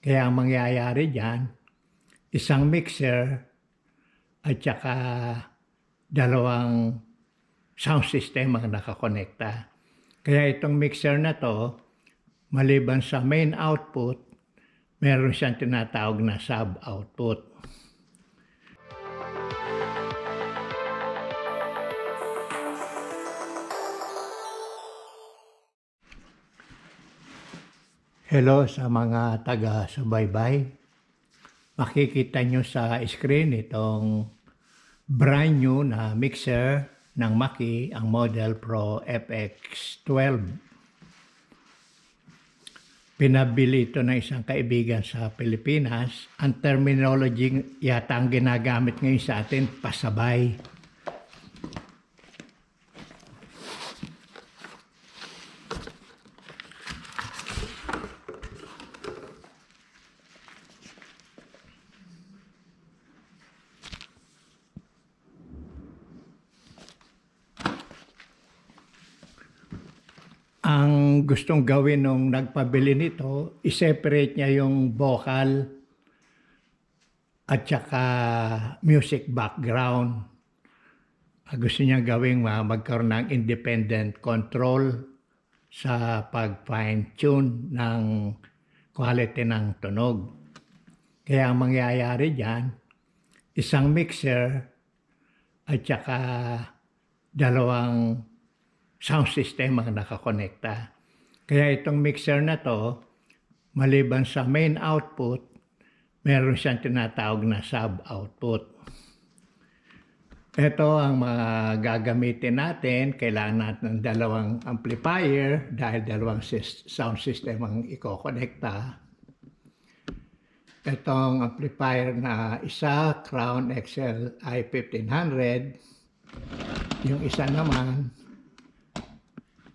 Kaya ang mangyayari diyan, isang mixer at saka dalawang sound system ang nakakonekta. Kaya itong mixer na 'to, maliban sa main output, meron siyang tinatawag na sub-output. Hello sa mga taga-subaybay. Makikita nyo sa screen itong brand new na mixer ng Mackie, ang Model Pro FX12. Pinabili ito ng isang kaibigan sa Pilipinas. Ang terminology yata ang ginagamit ngayon sa atin, pasabay. Ang gustong gawin nung nagpabili nito, i-separate niya yung vocal at saka music background. Gusto niya gawing magkaroon ng independent control sa pag-fine tune ng quality ng tunog. Kaya ang mangyayari diyan, isang mixer at saka dalawang sound system ang nakakonekta. Kaya itong mixer na to, maliban sa main output, meron siyang tinatawag na sub-output. Ito ang mga gagamitin natin. Kailangan natin ng dalawang amplifier dahil dalawang sound system ang ikokonekta. Itong amplifier na isa, Crown XL i1500. Yung isa naman,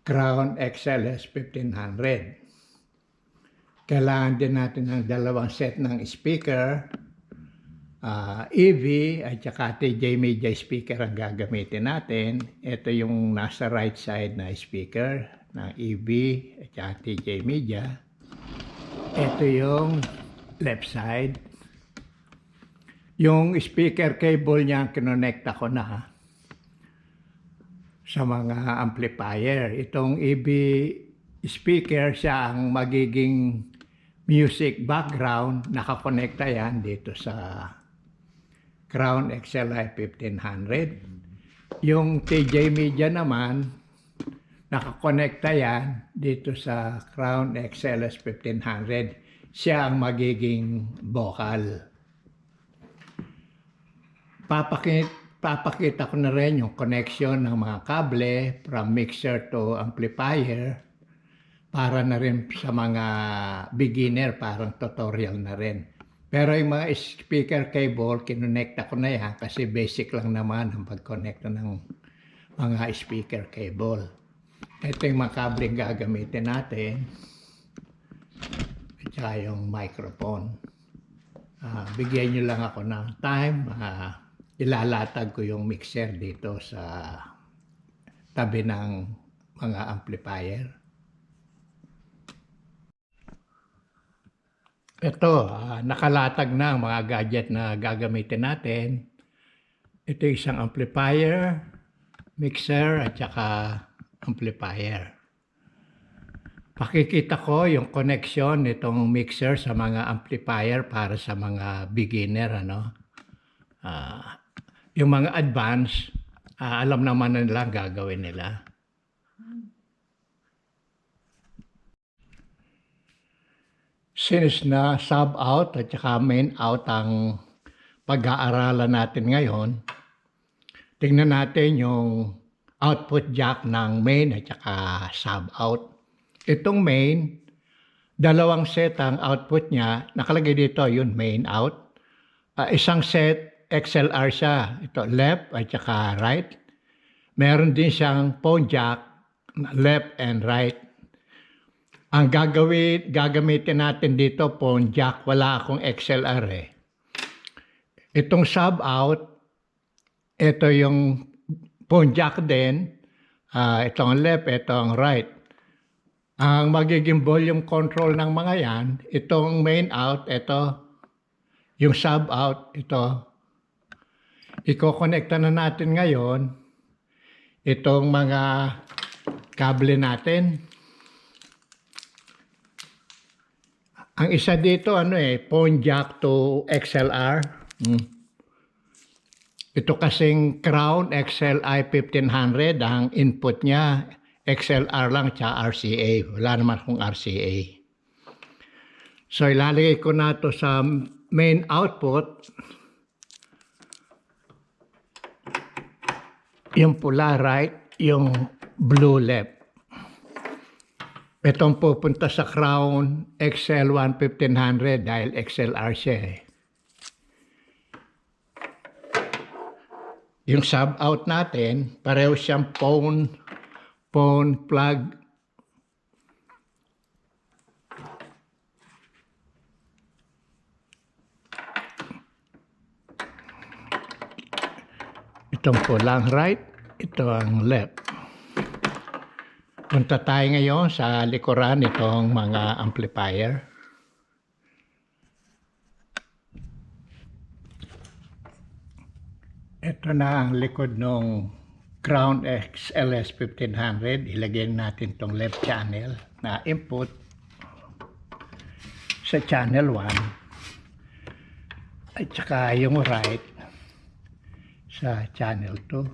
Crown XLS 1500. Kailangan din natin ng dalawang set ng speaker, EV at saka TJ Media speaker ang gagamitin natin. Ito yung nasa right side na speaker ng EV at saka TJ Media. Ito yung left side. Yung speaker cable niya kinonekta ko na sa mga amplifier. Itong EV speaker siya ang magiging music background. Nakakonekta yan dito sa Crown XLI 1500. Yung TJ Media naman, nakakonekta yan dito sa Crown XLS 1500. Siya ang magiging vocal. Papakita ko na rin yung connection ng mga kable from mixer to amplifier para na rin sa mga beginner, parang tutorial na rin. Pero yung mga speaker cable, kinonekta ko na yan kasi basic lang naman ang pag-connect ng mga speaker cable. Ito yung mga kableng gagamitin natin at saka yung microphone. Bigyan nyo lang ako ng time. Ilalatag ko yung mixer dito sa tabi ng mga amplifier. Ito, nakalatag na ang mga gadget na gagamitin natin. Ito isang amplifier, mixer at saka amplifier. Pakikita ko yung connection nitong mixer sa mga amplifier para sa mga beginner, yung mga advanced, alam naman nila ang gagawin nila. Since na sub-out at saka main out ang pag-aaralan natin ngayon, tingnan natin yung output jack ng main at saka sub-out. Itong main, dalawang set ang output niya. Nakalagay dito yun, main out. Isang set XLR siya, ito left at saka right. Meron din siyang phone jack, left and right. Ang gagamitin natin dito, phone jack, wala akong XLR eh. Itong sub out, ito yung phone jack din, itong left, itong right. Ang magiging volume control ng mga yan, itong main out, ito, yung sub out, ito. Iko-connecta na natin ngayon itong mga kable natin. Ang isa dito, phone jack to XLR. Ito kasing Crown XLI 1500, ang input niya, XLR lang tsaka RCA. Wala naman akong RCA. So ilalagay ko na to sa main output. Yung pula right, yung blue left. Itong pupunta sa Crown XL1 1500 dahil XLR siya eh. Yung sub out natin, pareho siyang phone plug. Itong pulang right, ito ang left. Punta tayo ngayon sa likuran nitong mga amplifier. Ito na ang likod ng Crown XLS 1500. Ilagay natin itong left channel na input sa channel 1 at saka yung right sa channel 2.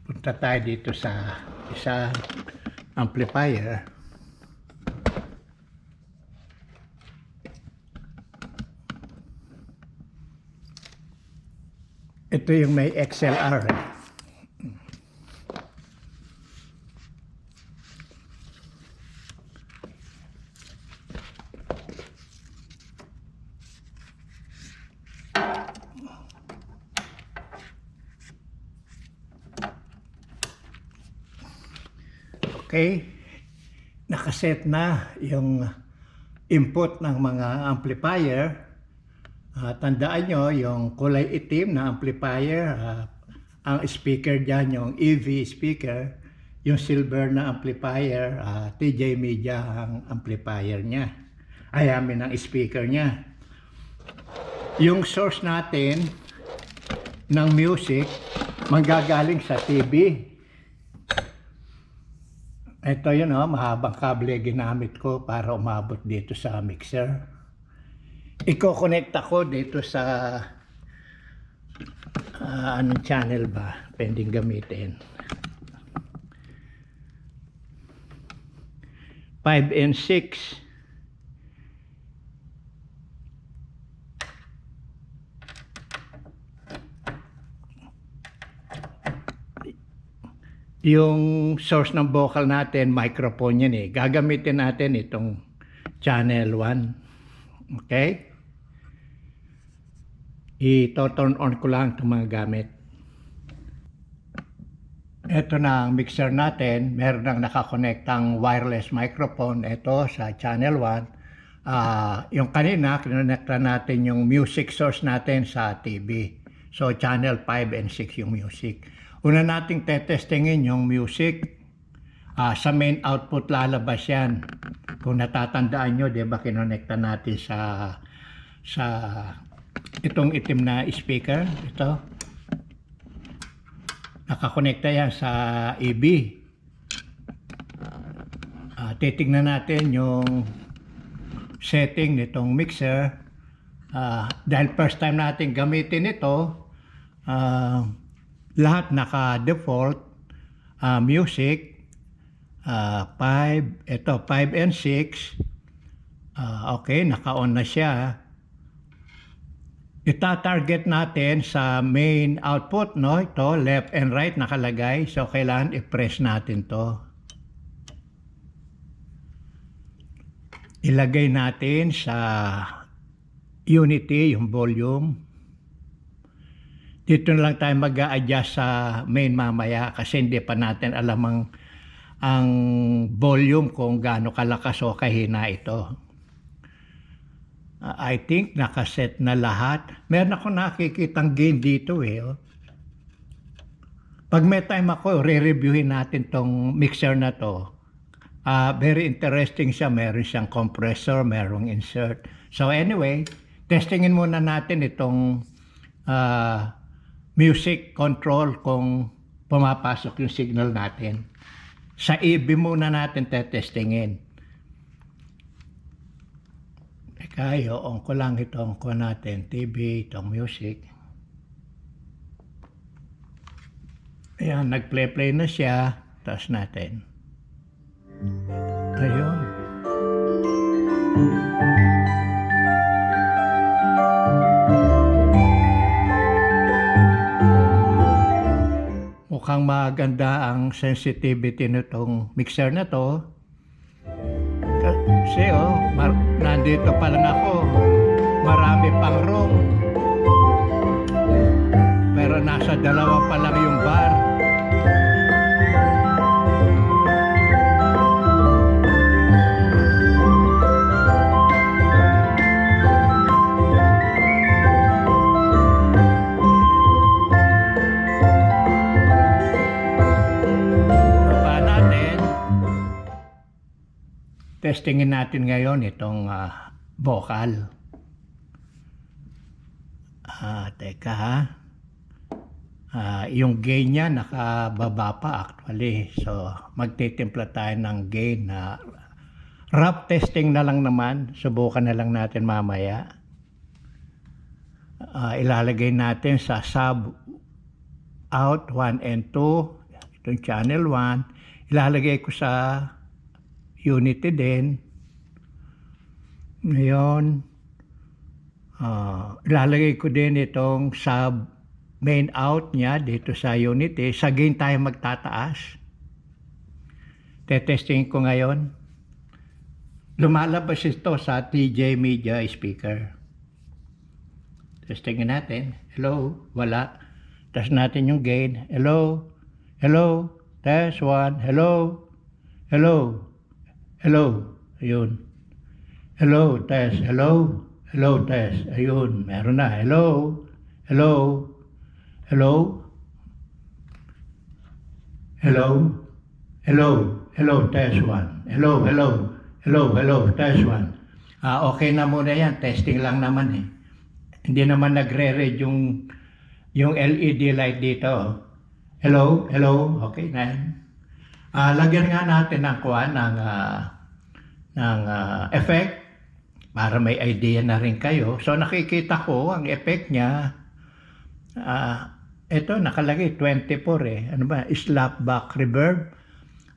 Punta tayo dito sa isa amplifier. Ito yung may XLR. Okay, nakaset na yung input ng mga amplifier. Tandaan nyo, yung kulay itim na amplifier, ang speaker dyan, yung EV speaker, yung silver na amplifier, TJ Media ang amplifier niya. Ay, amin ang speaker niya. Yung source natin ng music, manggagaling sa TV. Ito yun, mahabang kable ginamit ko para umabot dito sa mixer. Iko-connect ako dito sa anong channel ba pwedeng gamitin. 5 and 6. Yung source ng vocal natin, microphone yan eh. Gagamitin natin itong channel 1. Okay? I-turn on ko lang itong mga gamit. Ito na ang mixer natin. Meron nang nakakonektang wireless microphone. Ito sa channel 1. Yung kanina, kinonekta natin yung music source natin sa TV. So channel 5 and 6 yung music. Una nating tetestingin yung music. Sa main output lalabas yan. Kung natatandaan nyo, diba kinonekta natin sa itong itim na speaker. Ito. Nakakonekta yan sa EB. Titignan natin yung setting nitong mixer. Dahil first time natin gamitin ito, lahat naka-default music. 5 and 6. Okay, naka-on na siya. Ita-target natin sa main output, no? Ito, left and right nakalagay. So, kailangan i-press natin to. Ilagay natin sa unity, yung volume. Dito na lang tayo mag-a-adjust sa main mamaya kasi hindi pa natin alam ang volume kung gaano kalakas o kahina ito. I think nakaset na lahat. Meron ako nakikitang gain dito eh. Pag may time ako, re-reviewin natin tong mixer na to. Very interesting siya. Meron siyang compressor, merong insert. So anyway, testingin muna natin itong music control kung pumapasok yung signal natin. Sa EB muna natin testingin. Teka, i-on ko lang itong ko natin, TV, itong music. Ayan, nag-play na siya. Taas natin. Ayun. Mukhang maganda ang sensitivity nitong mixer na to. Kasi nandito pa lang ako. Marami pang room. Pero nasa dalawa pa lang yung bar. Testingin natin ngayon itong vocal. Teka ha. Yung gain niya nakababa pa actually. So magtitimpla tayo ng gain na rough testing na lang naman. Subukan na lang natin mamaya. Ilalagay natin sa sub out 1 and 2. Itong channel 1. Ilalagay ko sa Unity din. Ngayon, ilalagay ko din itong sub main out niya dito sa Unity. Sa gain tayo magtataas. Tetesting ko ngayon. Lumalabas ito sa TJ Media speaker. Testingin natin. Hello? Wala. Test natin yung gain. Hello? Hello? Test 1. Hello? Hello? Hello, ayun. Hello, test. Hello, hello, test. Ayun, meron na. Hello, hello, hello, hello, hello, hello, test 1. Hello, hello, hello, hello, test 1. Okay na muna yan. Testing lang naman eh. Hindi naman nagre-read yung LED light dito. Hello, hello, okay na yan. Lagyan nga natin ng kuwan ng effect para may idea na rin kayo. So nakikita ko ang effect niya. Ito nakalagay 24 eh. Ano ba? Slapback reverb.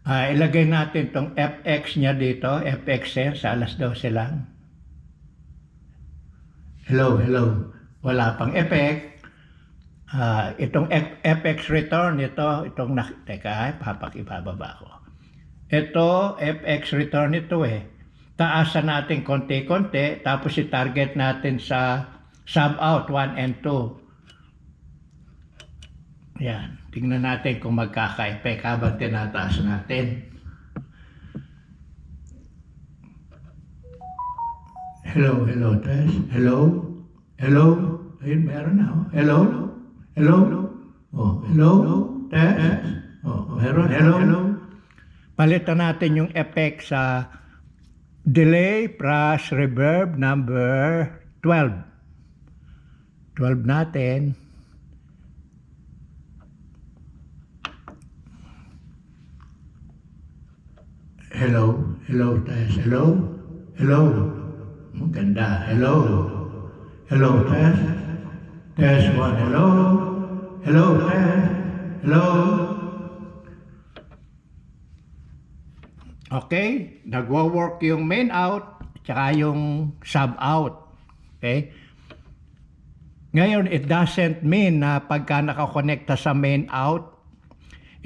Ilagay natin tong FX niya dito. FX sense. Alas 12 lang. Hello, hello. Wala pang effect. Itong FX return, itong teka, papakibababa ko. Ito, FX return ito eh. Taasan natin konti-konti, tapos i-target natin sa sub out 1 and 2. Yan, tingnan natin kung magkaka-effect habang tinataas natin. Hello, hello, test. Hello, hello. Ayun, meron na. Hello, hello. Oh, hello, test. Oh, meron, hello. Palitan natin yung effect sa delay plus reverb number 12. 12 natin. Hello, hello, test. Hello, hello. Maganda. Hello, hello, test. Test 1, hello. Hello, test. Hello. Okay, nagwo-work yung main out tsaka yung sub out. Okay? Ngayon, it doesn't mean na pagka nakakonekta sa main out,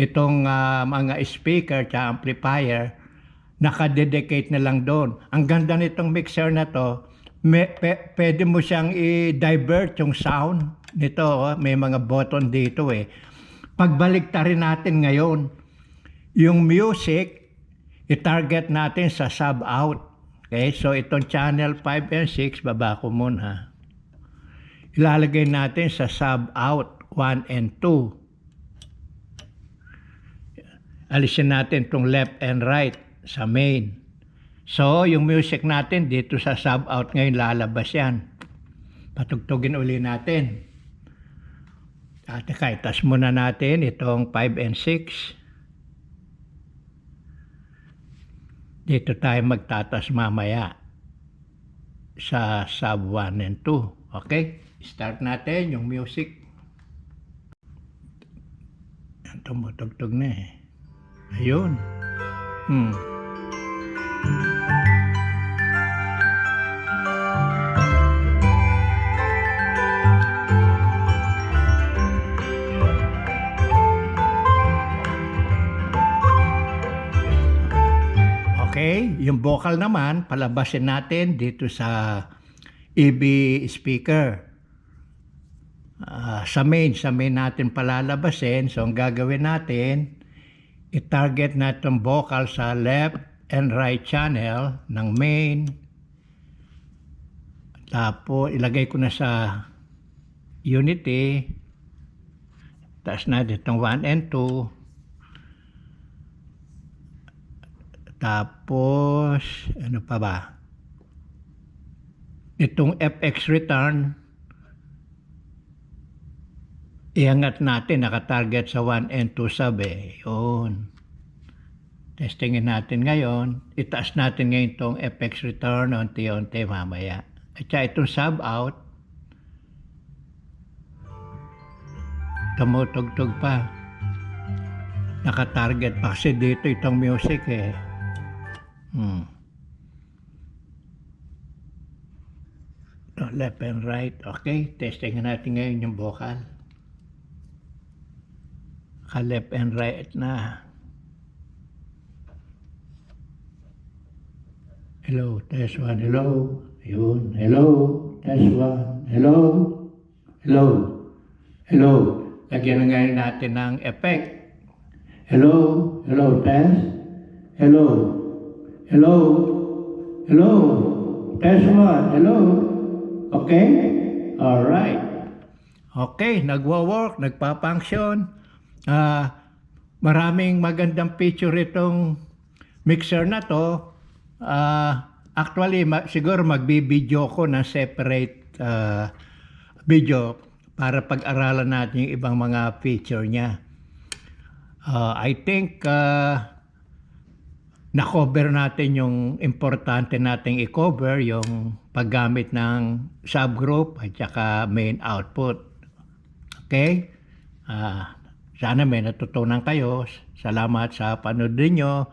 itong mga speaker tsaka amplifier, nakadedicate na lang doon. Ang ganda nitong mixer na to, pwede mo siyang i-divert yung sound nito. May mga button dito eh. Pagbaliktarin natin ngayon, yung music, i-target natin sa sub out. Okay, so itong channel 5 and 6, baba ko muna. Ilalagay natin sa sub out 1 and 2. alisin natin itong left and right sa main. So, yung music natin dito sa sub out ngayon lalabas yan. Patugtugin uli natin. At itas muna natin itong 5 and 6. Dito tayo magtatas mamaya sa sub 1 and 2. Okay? Start natin yung music. Tumutugtog na eh. Ayun. Okay, yung vocal naman, palabasin natin dito sa EB speaker. Sa main natin palalabasin. So, ang gagawin natin, i-target natin vocal sa left and right channel ng main. Tapos, ilagay ko na sa unity. Taas natin itong 1 and 2. Tapos, ano pa ba? Itong FX return, iangat natin, nakatarget sa 1 and 2 sub eh. Yun. Testingin natin ngayon. Itaas natin ngayon itong FX return unti-unti mamaya. At saka itong sub out, tumutugtog pa. Nakatarget pa kasi dito itong music eh. Left and right. Okay, testingin natin ngayon yung vocal. Left and right na. Hello, test 1, hello. Yun, hello, test 1, hello. Hello, hello. Lagyan na ngayon natin ng effect. Hello, hello, test. Hello, hello, hello. Test 1, hello. Okay? Alright. Okay, nagwa-work, nagpa-function. Maraming magandang feature itong mixer na to. Actually, siguro magbi-video ko na separate video para pag-aralan natin yung ibang mga feature niya. I think na-cover natin yung importante nating i-cover, yung paggamit ng subgroup at saka main output. Okay? Sana may natutunan kayo. Salamat sa panood niyo.